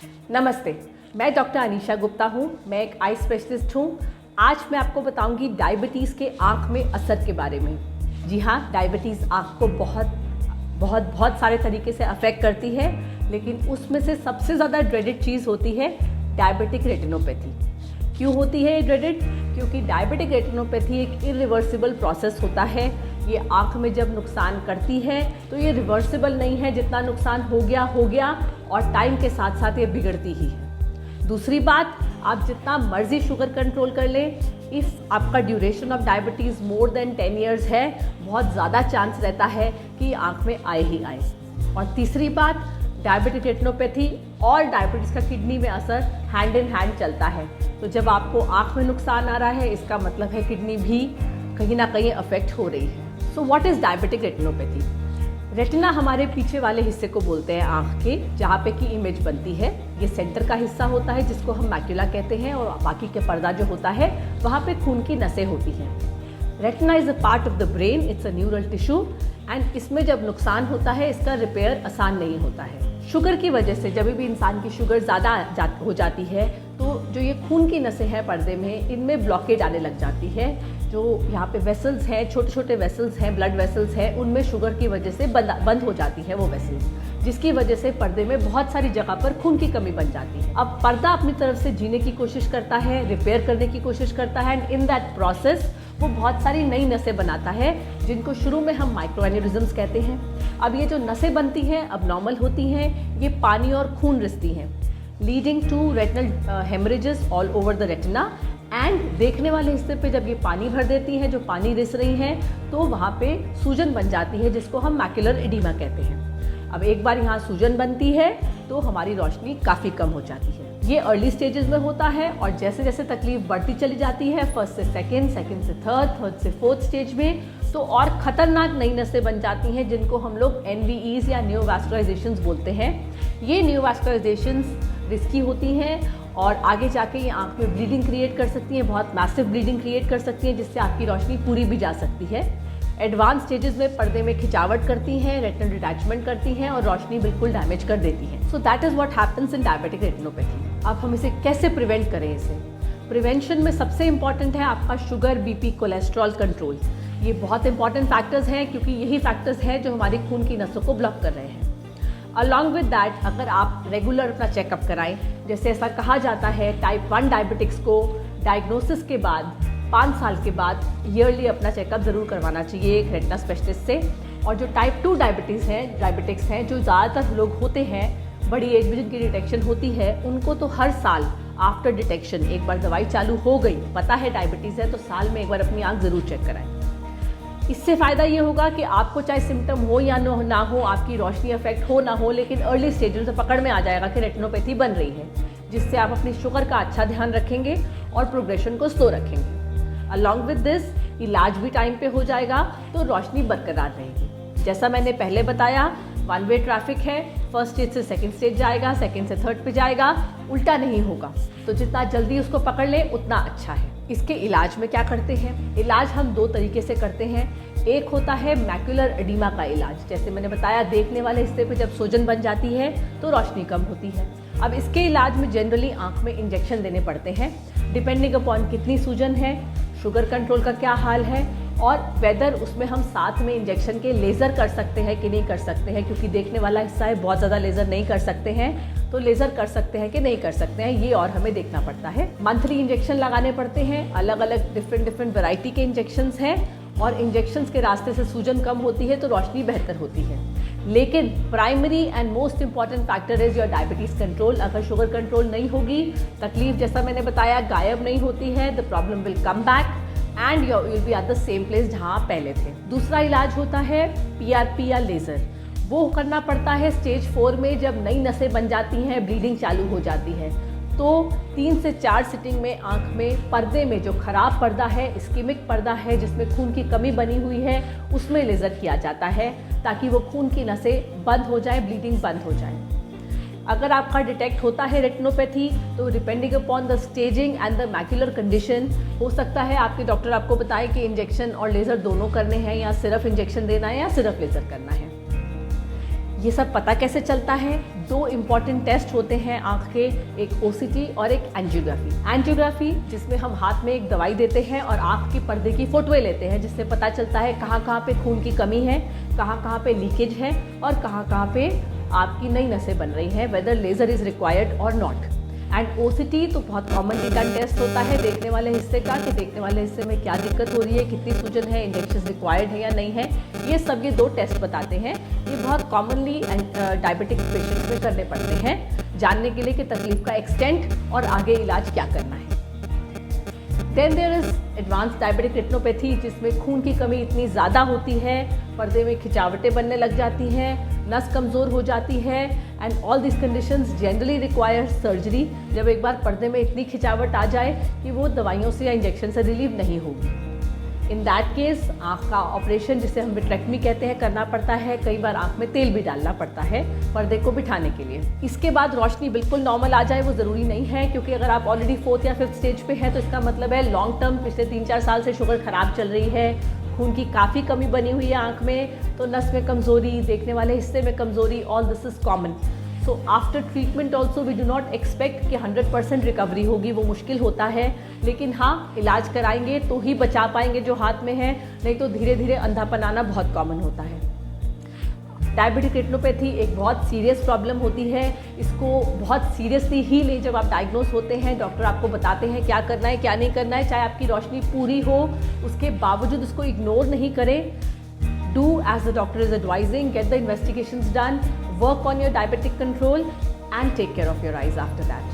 नमस्ते, मैं डॉक्टर अनीशा गुप्ता हूँ। मैं एक आई स्पेशलिस्ट हूँ। आज मैं आपको बताऊँगी डायबिटीज़ के आँख में असर के बारे में। जी हाँ, डायबिटीज़ आँख को बहुत सारे तरीके से अफेक्ट करती है, लेकिन उसमें से सबसे ज़्यादा ड्रेडेड चीज़ होती है डायबिटिक रेटिनोपैथी। क्यों होती है ये ड्रेडेड? क्योंकि डायबिटिक रेटिनोपैथी एक इरिवर्सिबल प्रोसेस होता है। ये आँख में जब नुकसान करती है तो ये रिवर्सिबल नहीं है, जितना नुकसान हो गया और टाइम के साथ साथ ये बिगड़ती ही है। दूसरी बात, आप जितना मर्जी शुगर कंट्रोल कर लें, इफ़ आपका duration of diabetes more than 10 years है, बहुत ज़्यादा चांस रहता है कि आँख में आए ही आए। और तीसरी बात, डायबिटिक रेटिनोपैथी और डायबिटीज़ का किडनी में असर हैंड इन हैंड चलता है। तो जब आपको आँख में नुकसान आ रहा है, इसका मतलब है किडनी भी कहीं ना कहीं अफेक्ट हो रही है। So what is diabetic retinopathy? Retina हमारे पीछे वाले हिस्से को बोलते हैं आँख के, जहाँ पे की इमेज बनती है। ये सेंटर का हिस्सा होता है जिसको हम मैक्यूला कहते हैं, और बाकी के पर्दा जो होता है वहाँ पे खून की नसें होती हैं। Retina is a part of the brain, it's a neural tissue, and इसमें जब नुकसान होता है इसका रिपेयर आसान नहीं होता है। शुगर की वजह से जब भी इंसान की शुगर ज़्यादा हो जाती है तो जो ये खून की नसें हैं पर्दे में, इनमें ब्लॉकेज आने लग जाती है। जो यहाँ पे वेसल्स हैं, छोटे छोटे वेसल्स हैं, ब्लड वेसल्स हैं, उनमें शुगर की वजह से बंद हो जाती है वो वेसल्स, जिसकी वजह से पर्दे में बहुत सारी जगह पर खून की कमी बन जाती है। अब पर्दा अपनी तरफ से जीने की कोशिश करता है, रिपेयर करने की कोशिश करता है, एंड इन दैट प्रोसेस वो बहुत सारी नई नसें बनाता है, जिनको शुरू में हम माइक्रो एन्यूरिज्म्स कहते हैं। अब ये जो नसें बनती हैं अब नॉर्मल होती हैं, ये पानी और खून रिसती हैं, leading to retinal haemorrhages all over the retina. And देखने वाले हिस्से पे जब ये पानी भर देती हैं, जो पानी रिस रही हैं, तो वहाँ पे सूजन बन जाती है, जिसको हम मैक्युलर एडिमा कहते हैं। अब एक बार यहाँ सूजन बनती है तो हमारी रोशनी काफ़ी कम हो जाती है। ये अर्ली स्टेजेस में होता है, और जैसे जैसे तकलीफ बढ़ती चली जाती है, फर्स्ट से सेकंड, सेकंड से थर्ड, थर्ड से फोर्थ स्टेज में, तो और ख़तरनाक नई नसें बन जाती हैं, जिनको हम लोग NVEs या न्यूवास्कुलराइजेशंस बोलते हैं। ये न्यूवास्कुलराइजेशंस रिस्की होती हैं और आगे जाके ये आँख में ब्लीडिंग क्रिएट कर सकती हैं, बहुत मैसिव ब्लीडिंग क्रिएट कर सकती हैं, जिससे आपकी रोशनी पूरी भी जा सकती है। एडवांस स्टेजेस में पर्दे में खिंचावट करती हैं, रेटिनल डिटैचमेंट करती हैं और रोशनी बिल्कुल डैमेज कर देती हैं। So that is what happens in diabetic retinopathy. अब हम इसे कैसे प्रिवेंट करें? इसे प्रिवेंशन में सबसे इंपॉर्टेंट है आपका शुगर, BP, कोलेस्ट्रॉल कंट्रोल। ये बहुत इंपॉर्टेंट फैक्टर्स हैं, क्योंकि यही फैक्टर्स हैं जो हमारी खून की नसों को ब्लॉक कर रहे हैं। अलॉन्ग विद दैट, अगर आप रेगुलर अपना चेकअप कराएं, जैसे ऐसा कहा जाता है टाइप 1 डायबिटिक्स को डायग्नोसिस के बाद 5 साल के बाद ईयरली अपना चेकअप ज़रूर करवाना चाहिए एक रेटिना स्पेशलिस्ट से। और जो टाइप 2 डायबिटिक्स हैं जो ज़्यादातर लोग होते हैं बड़ी एज में जिनकी डिटेक्शन होती है, उनको तो हर साल आफ्टर डिटेक्शन, एक बार दवाई चालू हो गई, पता है डायबिटीज़ है, तो साल में एक बार अपनी आँख ज़रूर चेक कराएं। इससे फ़ायदा ये होगा कि आपको चाहे सिम्टम हो या ना हो, आपकी रोशनी अफेक्ट हो ना हो, लेकिन अर्ली स्टेज में पकड़ में आ जाएगा कि रेटिनोपैथी बन रही है, जिससे आप अपनी शुगर का अच्छा ध्यान रखेंगे और प्रोग्रेशन को स्लो रखेंगे। अलॉन्ग विद दिस, इलाज भी टाइम पे हो जाएगा, तो रोशनी बरकरार रहेगी। जैसा मैंने पहले बताया, 1 वे ट्रैफिक है, फर्स्ट स्टेज से सेकंड स्टेज जाएगा, सेकंड से थर्ड पे जाएगा, उल्टा नहीं होगा। तो जितना जल्दी उसको पकड़ ले उतना अच्छा है। इसके इलाज में क्या करते हैं? इलाज हम 2 तरीके से करते हैं। एक होता है मैक्यूलर एडिमा का इलाज। जैसे मैंने बताया, देखने वाले हिस्से पे जब सूजन बन जाती है तो रोशनी कम होती है। अब इसके इलाज में जनरली आँख में इंजेक्शन देने पड़ते हैं, डिपेंडिंग अपॉन कितनी सूजन है, शुगर कंट्रोल का क्या हाल है, और वेदर उसमें हम साथ में इंजेक्शन के लेज़र कर सकते हैं कि नहीं कर सकते हैं। क्योंकि देखने वाला हिस्सा है, बहुत ज़्यादा लेज़र नहीं कर सकते हैं, तो लेज़र कर सकते हैं कि नहीं कर सकते हैं, ये और हमें देखना पड़ता है। मंथली इंजेक्शन लगाने पड़ते हैं, अलग अलग डिफरेंट वैरायटी के इंजेक्शंस हैं, और इंजेक्शंस के रास्ते से सूजन कम होती है तो रोशनी बेहतर होती है। लेकिन primary and most important factor is your diabetes control. अगर शुगर कंट्रोल नहीं होगी, तकलीफ जैसा मैंने बताया गायब नहीं होती है, the problem will come back and you will be at the same place जहाँ आप पहले थे। दूसरा इलाज होता है PRP या लेज़र। वो करना पड़ता है स्टेज 4 में, जब नई नसें बन जाती हैं, ब्लीडिंग चालू हो जाती है, तो 3 से 4 सिटिंग में आँख में पर्दे में जो खराब पर्दा है, इस्कीमिक पर्दा है, जिसमें खून की कमी बनी हुई है, उसमें लेज़र किया जाता है, ताकि वो खून की नसें बंद हो जाए, ब्लीडिंग बंद हो जाए। अगर आपका डिटेक्ट होता है रेटिनोपैथी, तो depending upon the staging and the macular condition, हो सकता है आपके डॉक्टर आपको बताए कि इंजेक्शन और लेज़र दोनों करने हैं, या सिर्फ इंजेक्शन देना है या सिर्फ लेज़र करना है। ये सब पता कैसे चलता है? दो इम्पॉर्टेंट टेस्ट होते हैं आँख के, एक OCT और एक एंजियोग्राफी। एंजियोग्राफी जिसमें हम हाथ में एक दवाई देते हैं और आँख की पर्दे की फोटोएं लेते हैं, जिससे पता चलता है कहाँ कहाँ पे खून की कमी है, कहाँ कहाँ पे लीकेज है और कहाँ कहाँ पे आपकी नई नसें बन रही हैं, वेदर लेज़र इज़ रिक्वायर्ड और नॉट। एंड OCT तो बहुत कॉमनली डन टेस्ट होता है देखने वाले हिस्से का, कि देखने वाले हिस्से में क्या दिक्कत हो रही है, कितनी सूजन है, इंजेक्शन रिक्वायर्ड है या नहीं है। ये सब ये दो टेस्ट बताते हैं। ये बहुत कॉमनली डायबिटिक पेशेंट्स में करने पड़ते हैं, जानने के लिए कि तकलीफ का एक्सटेंट और आगे इलाज क्या करना है। Then there is advance diabetic retinopathy, जिसमें खून की कमी इतनी ज़्यादा होती है, पर्दे में खिंचावटें बनने लग जाती हैं, नस कमज़ोर हो जाती है, and all this conditions generally require surgery. जब एक बार पर्दे में इतनी खिंचावट आ जाए कि वो दवाइयों से या इंजेक्शन से रिलीव नहीं होगी, इन दैट केस आँख का ऑपरेशन, जिसे हम विट्रेक्टमी कहते हैं, करना पड़ता है। कई बार आँख में तेल भी डालना पड़ता है पर्दे को बिठाने के लिए। इसके बाद रोशनी बिल्कुल नॉर्मल आ जाए वो ज़रूरी नहीं है, क्योंकि अगर आप ऑलरेडी 4th या 5th स्टेज पे हैं तो इसका मतलब है लॉन्ग टर्म पिछले 3-4 साल से शुगर ख़राब चल रही है, खून की काफ़ी कमी बनी हुई है आँख में, तो नस में कमज़ोरी, देखने वाले हिस्से में कमज़ोरी, all this is common. So after treatment also we do not expect कि 100% रिकवरी होगी, वो मुश्किल होता है, लेकिन हाँ इलाज कराएंगे तो ही बचा पाएंगे जो हाथ में है, नहीं तो धीरे धीरे अंधापन आना बहुत कॉमन होता है। डायबिटिक रेटिनोपैथी एक बहुत सीरियस प्रॉब्लम होती है, इसको बहुत सीरियसली ही लें जब आप डायग्नोस होते हैं। डॉक्टर आपको बताते हैं क्या करना है क्या नहीं करना है, चाहे आपकी रोशनी पूरी हो उसके बावजूद उसको इग्नोर नहीं करें। Do as the doctor is advising, get the investigations done, work on your diabetic control and take care of your eyes after that.